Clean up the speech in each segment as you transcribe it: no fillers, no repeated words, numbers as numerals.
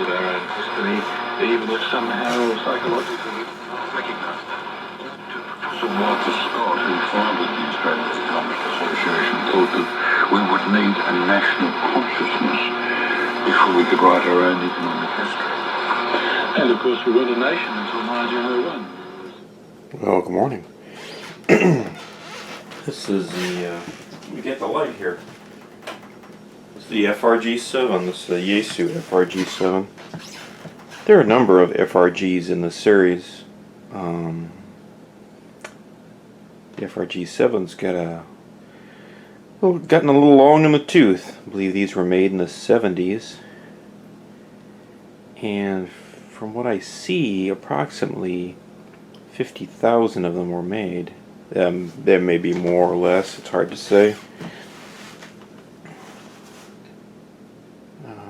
to their own history, even if somehow psychologically recognized that. Sir Walter Scott, who founded the Australian Economic Association, thought that we would need a national consciousness before we could write our own economic history. And of course we weren't a nation until 1901. Well, good morning. This is the, let me get the light here. It's the FRG 7, this is the Yaesu FRG 7. There are a number of FRGs in the series. The FRG 7's gotten a little long in the tooth. I believe these were made in the 70s. And from what I see, approximately 50,000 of them were made. There may be more or less, it's hard to say.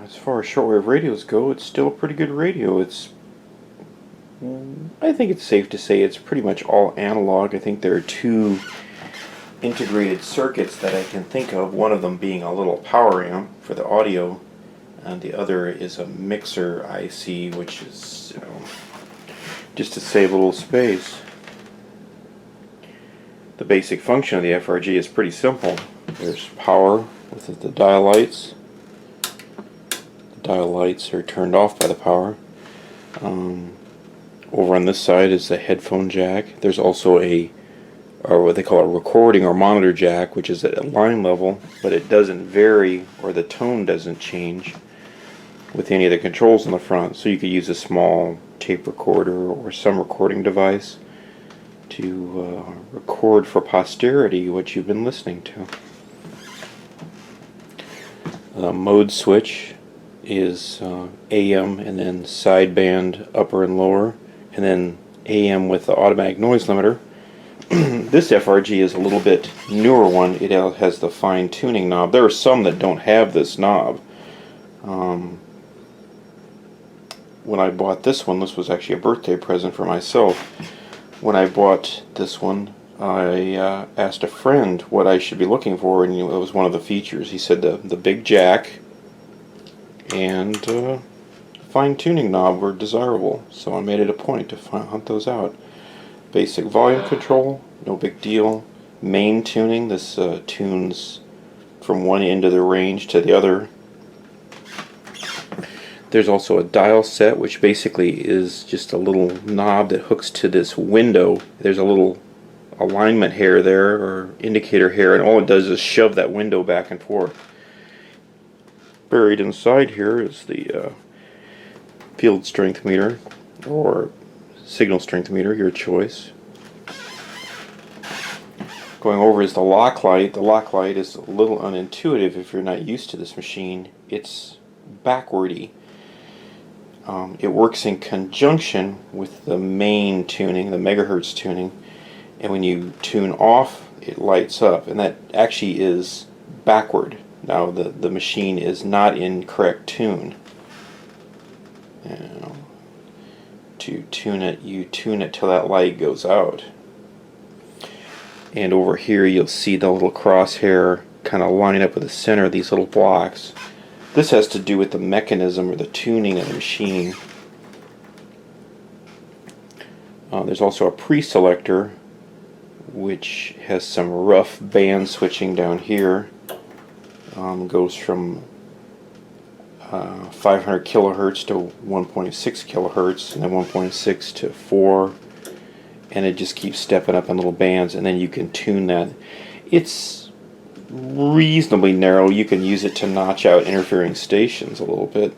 As far as shortwave radios go, it's still a pretty good radio. I think it's safe to say it's pretty much all analog. I think there are two integrated circuits that I can think of, one of them being a little power amp for the audio, and the other is a mixer IC, which is, just to save a little space. The basic function of the FRG is pretty simple. There's power with the dial lights. The dial lights are turned off by the power. Over on this side is the headphone jack. There's also or what they call a recording or monitor jack, which is at line level, but it doesn't vary, or the tone doesn't change with any of the controls on the front. So you could use a small tape recorder or some recording device to record for posterity what you've been listening to. The mode switch is AM and then sideband upper and lower, and then AM with the automatic noise limiter. This FRG is a little bit newer one. It has the fine tuning knob. There are some that don't have this knob. When I bought this one, this was actually a birthday present for myself. When I bought this one, I asked a friend what I should be looking for, and it was one of the features. He said the big jack and fine tuning knob were desirable, so I made it a point to hunt those out. Basic volume control, no big deal. Main tuning, this tunes from one end of the range to the other. There's also a dial set, which basically is just a little knob that hooks to this window. There's a little alignment hair there, or indicator hair, and all it does is shove that window back and forth. Buried inside here is the field strength meter, or signal strength meter, your choice. Going over is the lock light. The lock light is a little unintuitive if you're not used to this machine. It's backwardy. It works in conjunction with the main tuning, the megahertz tuning, and when you tune off, it lights up, and that actually is backward. Now the machine is not in correct tune. To tune it, you tune it till that light goes out. And over here you'll see the little crosshair kind of line up with the center of these little blocks. This has to do with the mechanism or the tuning of the machine. There's also a pre-selector, which has some rough band switching down here. Goes from 500 kilohertz to 1.6 kilohertz, and then 1.6 to 4, and it just keeps stepping up in little bands, and then you can tune that. It's reasonably narrow. You can use it to notch out interfering stations a little bit.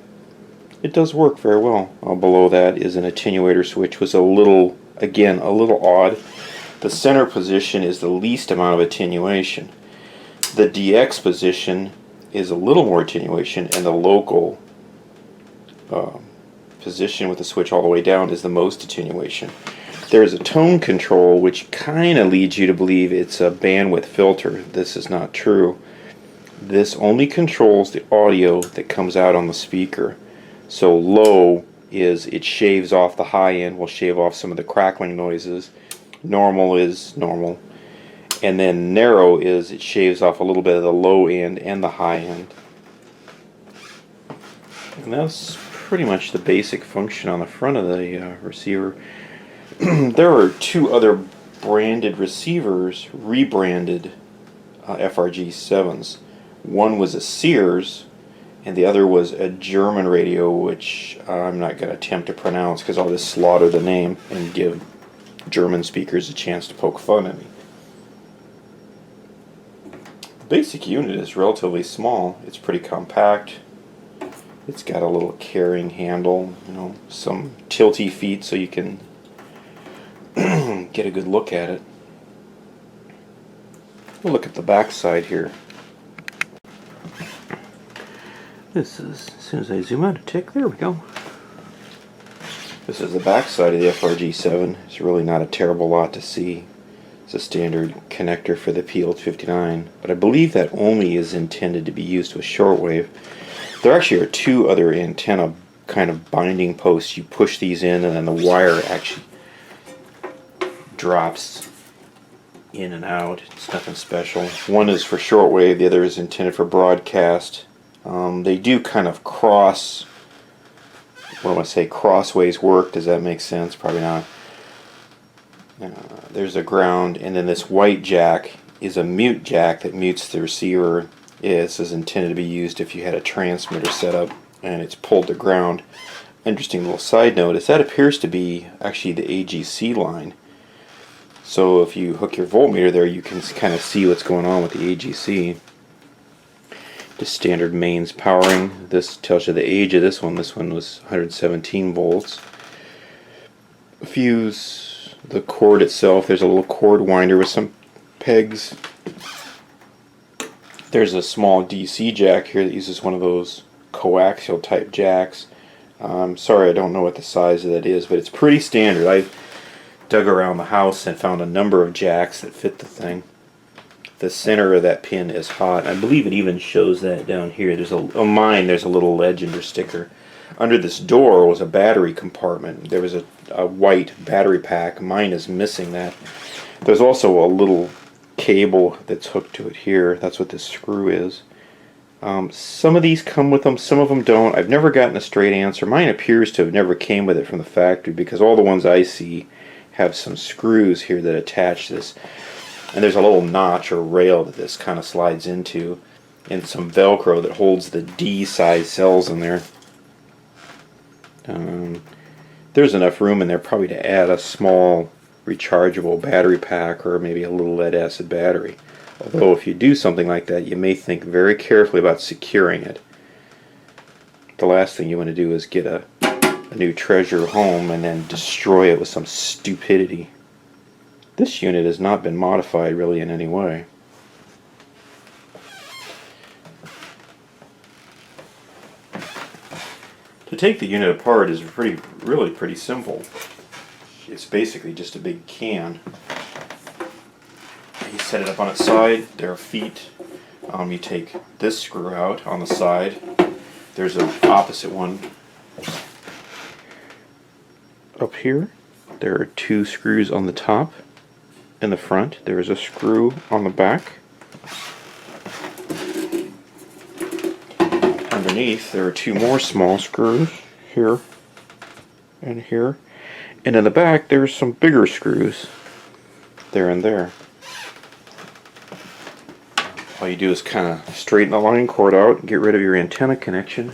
It does work very well. Below that is an attenuator switch, was again a little odd. The center position is the least amount of attenuation. The DX position is a little more attenuation, and the local position with the switch all the way down is the most attenuation. There's a tone control which kind of leads you to believe it's a bandwidth filter. This is not true. This only controls the audio that comes out on the speaker. So low is it shaves off the high end, will shave off some of the crackling noises. Normal is normal. And then narrow is it shaves off a little bit of the low end and the high end. And that's pretty much the basic function on the front of the receiver. There are two other branded receivers, rebranded FRG 7s. One was a Sears, and the other was a German radio, which I'm not going to attempt to pronounce because I'll just slaughter the name and give German speakers a chance to poke fun at me. The basic unit is relatively small. It's pretty compact. It's got a little carrying handle, some tilty feet so you can get a good look at it. We'll look at the back side here. This is, as soon as I zoom out a tick, there we go. This is the back side of the FRG 7. It's really not a terrible lot to see. It's a standard connector for the PL59, but I believe that only is intended to be used with shortwave. There actually are two other antenna kind of binding posts. You push these in and then the wire actually drops in and out. It's nothing special. One is for shortwave, the other is intended for broadcast. They do kind of crossways work. Does that make sense? Probably not. There's a ground, and then this white jack is a mute jack that mutes the receiver. This is intended to be used if you had a transmitter set up and it's pulled to ground. Interesting little side note is that appears to be actually the AGC line. So if you hook your voltmeter there, you can kind of see what's going on with the AGC. Just standard mains powering. This tells you the age of this one. This one was 117 volts. Fuse, the cord itself, there's a little cord winder with some pegs. There's a small DC jack here that uses one of those coaxial type jacks. I'm sorry, I don't know what the size of that is, but it's pretty standard. I dug around the house and found a number of jacks that fit the thing. The center of that pin is hot. I believe it even shows that down here. There's on mine there's a little legend or sticker. Under this door was a battery compartment. There was a white battery pack. Mine is missing that. There's also a little cable that's hooked to it here. That's what this screw is. Some of these come with them, some of them don't. I've never gotten a straight answer. Mine appears to have never came with it from the factory because all the ones I see have some screws here that attach this. And there's a little notch or rail that this kind of slides into, and some Velcro that holds the D-size cells in there. There's enough room in there probably to add a small rechargeable battery pack or maybe a little lead acid battery. Although if you do something like that, you may think very carefully about securing it. The last thing you want to do is get a new treasure home and then destroy it with some stupidity. This unit has not been modified really in any way. To take the unit apart is really pretty simple. It's basically just a big can. You set it up on its side. There are feet. You take this screw out on the side. There's an opposite one up here. There are two screws on the top. In the front, there is a screw on the back. Underneath, there are two more small screws here and here. And in the back, there's some bigger screws there and there. All you do is kind of straighten the line cord out and get rid of your antenna connection.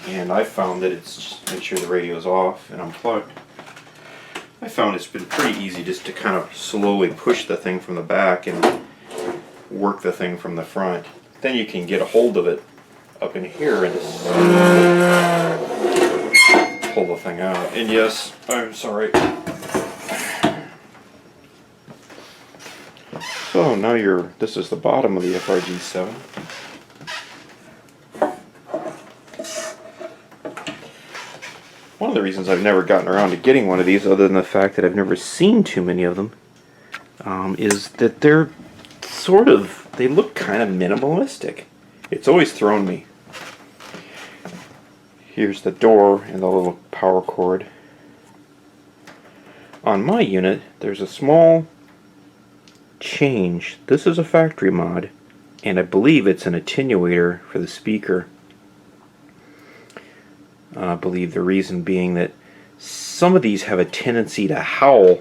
And I found that it's just make sure the radio is off and unplugged. I found it's been pretty easy just to kind of slowly push the thing from the back and work the thing from the front. Then you can get a hold of it up in here and just pull the thing out. And yes, I'm sorry. So now this is the bottom of the FRG 7. One of the reasons I've never gotten around to getting one of these, other than the fact that I've never seen too many of them, is that they look kind of minimalistic. It's always thrown me. Here's the door and the little power cord. On my unit, there's a small change. This is a factory mod, and I believe it's an attenuator for the speaker. I believe the reason being that some of these have a tendency to howl.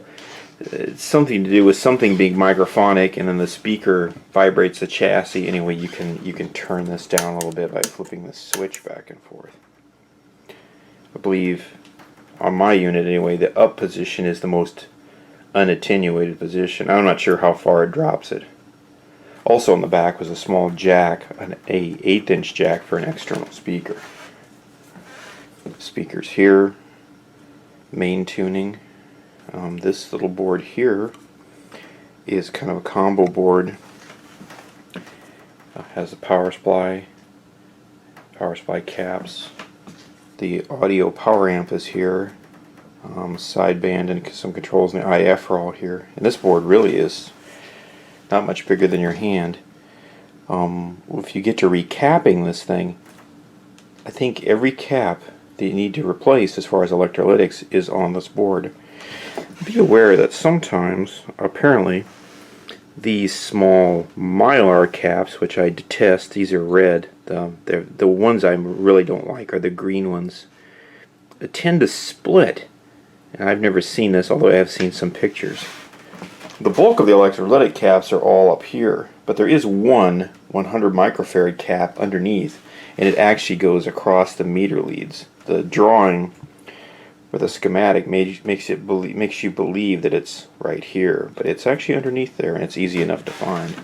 It's something to do with something being microphonic, and then the speaker vibrates the chassis. Anyway, you can turn this down a little bit by flipping the switch back and forth. I believe on my unit anyway, the up position is the most unattenuated position. I'm not sure how far it drops it. Also on the back was a small jack, an 1/8" jack for an external speaker. Speakers here, main tuning. This little board here is kind of a combo board. Has a power supply caps. The audio power amp is here. Sideband and some controls in the IF are all here. And this board really is not much bigger than your hand. If you get to recapping this thing, I think every cap that you need to replace as far as electrolytics is on this board. Be aware that sometimes, apparently, these small Mylar caps, which I detest, these are red, the ones I really don't like are the green ones, tend to split. And I've never seen this, although I have seen some pictures. The bulk of the electrolytic caps are all up here, but there is one 100 microfarad cap underneath, and it actually goes across the meter leads. The drawing for the schematic makes you believe that it's right here, but it's actually underneath there, and it's easy enough to find.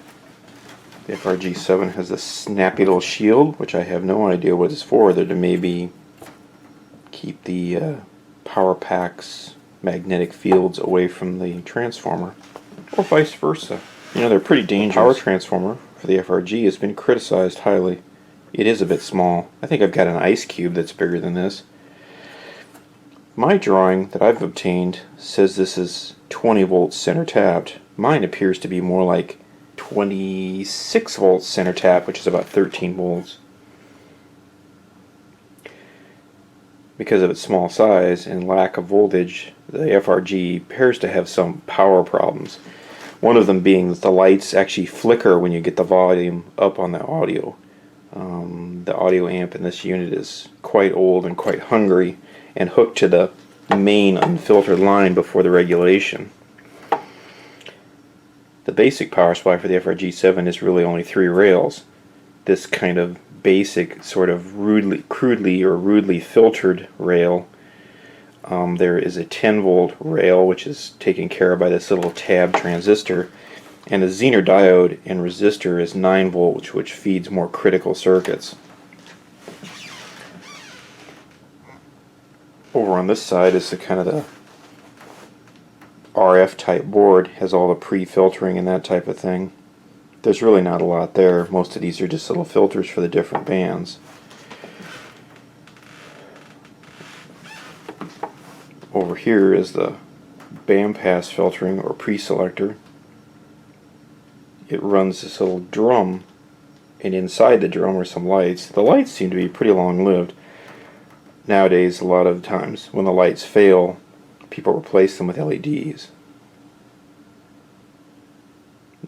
The FRG7 has this snappy little shield, which I have no idea what it's for. That to maybe keep the power pack's magnetic fields away from the transformer, or vice versa. You know, they're pretty dangerous. The power transformer for the FRG has been criticized highly. It is a bit small. I think I've got an ice cube that's bigger than this. My drawing that I've obtained says this is 20 volts center tapped. Mine appears to be more like 26 volts center tap, which is about 13 volts. Because of its small size and lack of voltage, the FRG appears to have some power problems. One of them being that the lights actually flicker when you get the volume up on the audio. The audio amp in this unit is quite old and quite hungry, and hooked to the main unfiltered line before the regulation. The basic power supply for the FRG7 is really only 3 rails. This kind of basic, sort of crudely filtered rail. There is a 10 volt rail, which is taken care of by this little tab transistor, and a Zener diode and resistor is 9 volt, which feeds more critical circuits. Over on this side is the kind of the RF type board, has all the pre-filtering and that type of thing. There's really not a lot there. Most of these are just little filters for the different bands. Over here is the bandpass filtering or pre-selector. It runs this little drum, and inside the drum are some lights. The lights seem to be pretty long-lived. Nowadays, a lot of times when the lights fail, people replace them with LEDs.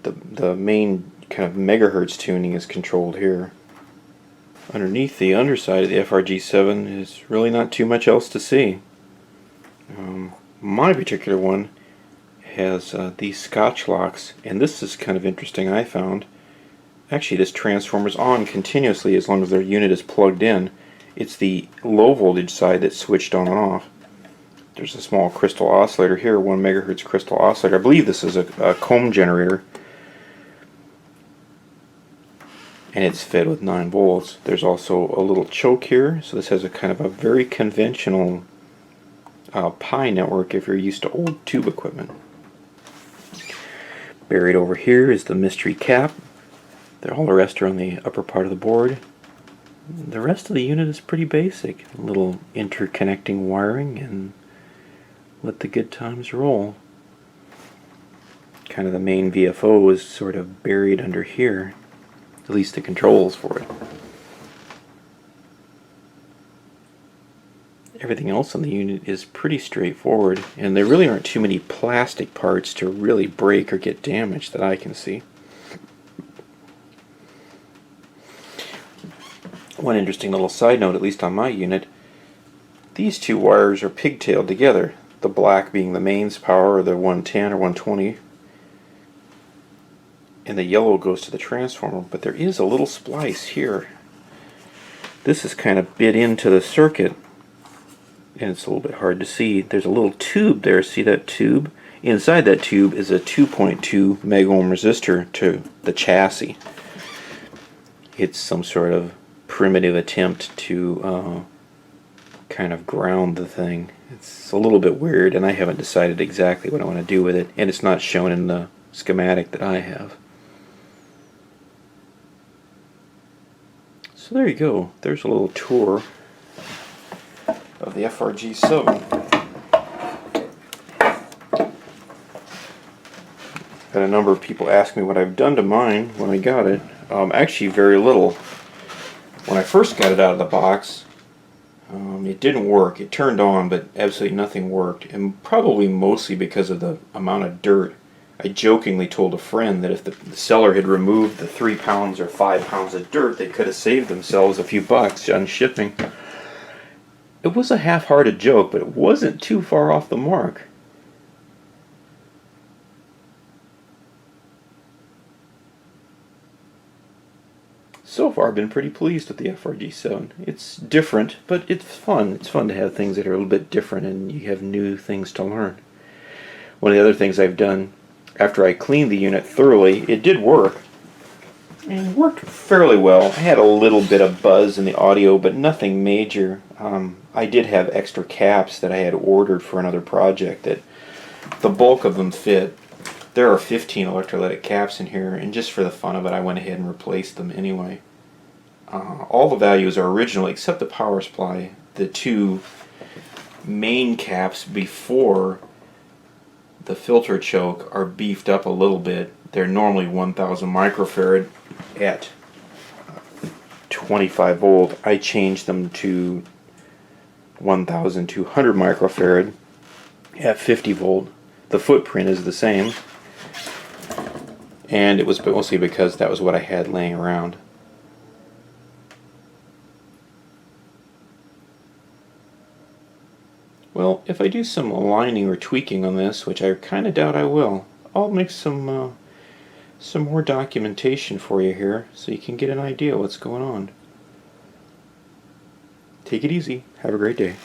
The main kind of megahertz tuning is controlled here. Underneath the underside of the FRG7 is really not too much else to see. My particular one has these Scotch locks, and this is kind of interesting, I found. Actually, this transformer's on continuously as long as their unit is plugged in. It's the low voltage side that's switched on and off. There's a small crystal oscillator here, 1 megahertz crystal oscillator. I believe this is a comb generator, and it's fed with 9 volts. There's also a little choke here, so this has a kind of a very conventional pi network if you're used to old tube equipment. Buried over here is the mystery cap. All the rest are on the upper part of the board. The rest of the unit is pretty basic. A little interconnecting wiring, and let the good times roll. Kind of the main VFO is sort of buried under here. At least the controls for it. Everything else on the unit is pretty straightforward, and there really aren't too many plastic parts to really break or get damaged that I can see. One interesting little side note, at least on my unit, these two wires are pigtailed together, the black being the mains power, or the 110 or 120, and the yellow goes to the transformer. But there is a little splice here. This is kind of bit into the circuit, and it's a little bit hard to see. There's a little tube there. See that tube? Inside that tube is a 2.2 megohm resistor to the chassis. It's some sort of primitive attempt to kind of ground the thing. It's a little bit weird, and I haven't decided exactly what I want to do with it, and it's not shown in the schematic that I have. So there you go. There's a little tour of the FRG 7. Had a number of people ask me what I've done to mine when I got it. Actually, very little. When I first got it out of the box, it didn't work. It turned on, but absolutely nothing worked, and probably mostly because of the amount of dirt. I jokingly told a friend that if the seller had removed the 3 pounds or 5 pounds of dirt, they could have saved themselves a few bucks on shipping. It was a half-hearted joke, but it wasn't too far off the mark. So far, I've been pretty pleased with the FRG 7. It's different, but it's fun. It's fun to have things that are a little bit different, and you have new things to learn. One of the other things I've done, after I cleaned the unit thoroughly, it did work. And it worked fairly well. I had a little bit of buzz in the audio, but nothing major. I did have extra caps that I had ordered for another project that the bulk of them fit. There are 15 electrolytic caps in here, and just for the fun of it, I went ahead and replaced them anyway. All the values are original except the power supply. The 2 main caps before the filter choke are beefed up a little bit. They're normally 1000 microfarad at 25 volt. I changed them to 1200 microfarad at 50 volt. The footprint is the same, and it was mostly because that was what I had laying around. Well, if I do some aligning or tweaking on this, which I kind of doubt I will, I'll make some more documentation for you here so you can get an idea what's going on. Take it easy. Have a great day.